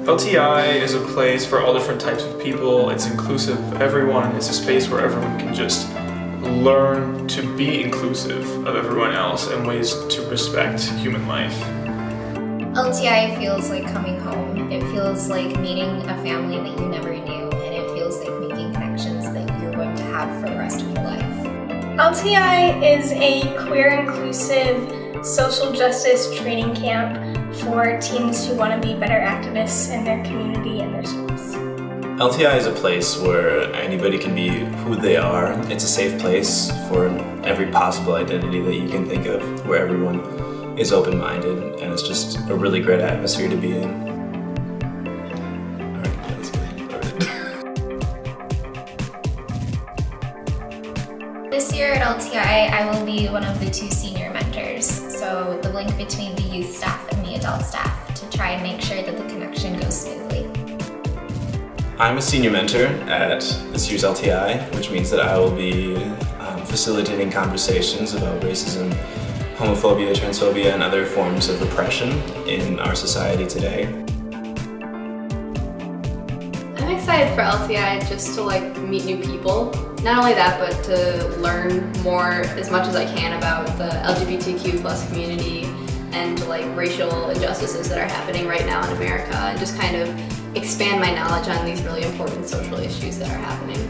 LTI is a place for all different types of people. It's inclusive of everyone. It's a space where everyone can just learn to be inclusive of everyone else and ways to respect human life. LTI feels like coming home. It feels like meeting a family that you never knew, and it feels like making connections that you're going to have for the rest of your life. LTI is a queer inclusive social justice training camp for teens who want to be better activists in their community and their schools. LTI is a place where anybody can be who they are. It's a safe place for every possible identity that you can think of, where everyone is open-minded, and it's just a really great atmosphere to be in. All right, let's get started. This year at LTI, I will be one of the 2 senior mentors, so the link between the youth staff and the adult staff to try and make sure that the connection goes smoothly. I'm a senior mentor at this year's LTI, which means that I will be facilitating conversations about racism, homophobia, transphobia, and other forms of oppression in our society today. I'm excited for LTI just to meet new people. Not only that, but to learn more as much as I can about the LGBTQ+ community and racial injustices that are happening right now in America, and just kind of expand my knowledge on these really important social issues that are happening.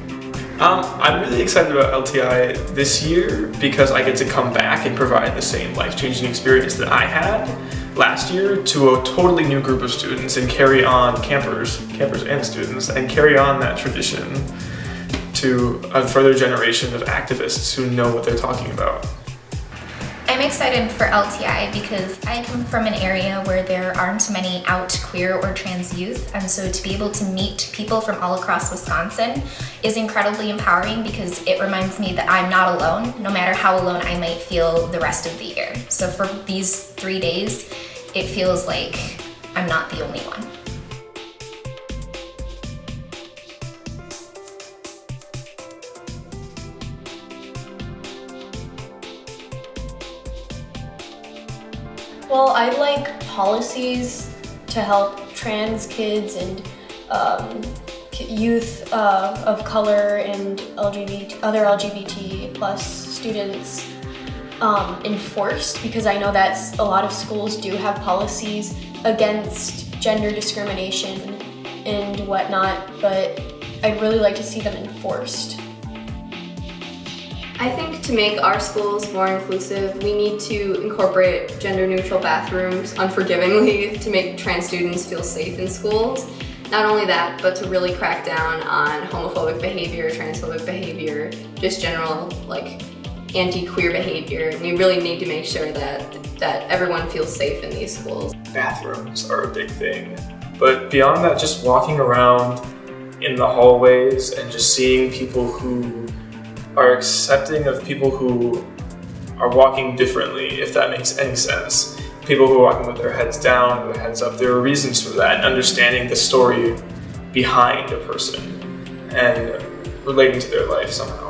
I'm really excited about LTI this year because I get to come back and provide the same life-changing experience that I had last year to a totally new group of students and carry on campers and students, and carry on that tradition to a further generation of activists who know what they're talking about. I'm excited for LTI because I come from an area where there aren't many out queer or trans youth, and so to be able to meet people from all across Wisconsin is incredibly empowering because it reminds me that I'm not alone, no matter how alone I might feel the rest of the year. So for these 3 days, it feels like I'm not the only one. Well, I'd like policies to help trans kids and youth of color and other LGBT plus students enforced, because I know that a lot of schools do have policies against gender discrimination and whatnot, but I'd really like to see them enforced. I think to make our schools more inclusive, we need to incorporate gender-neutral bathrooms unforgivingly to make trans students feel safe in schools. Not only that, but to really crack down on homophobic behavior, transphobic behavior, just general anti-queer behavior. And we really need to make sure that everyone feels safe in these schools. Bathrooms are a big thing, but beyond that, just walking around in the hallways and just seeing people who are accepting of people who are walking differently, if that makes any sense. People who are walking with their heads down or their heads up, there are reasons for that, and understanding the story behind a person and relating to their life somehow.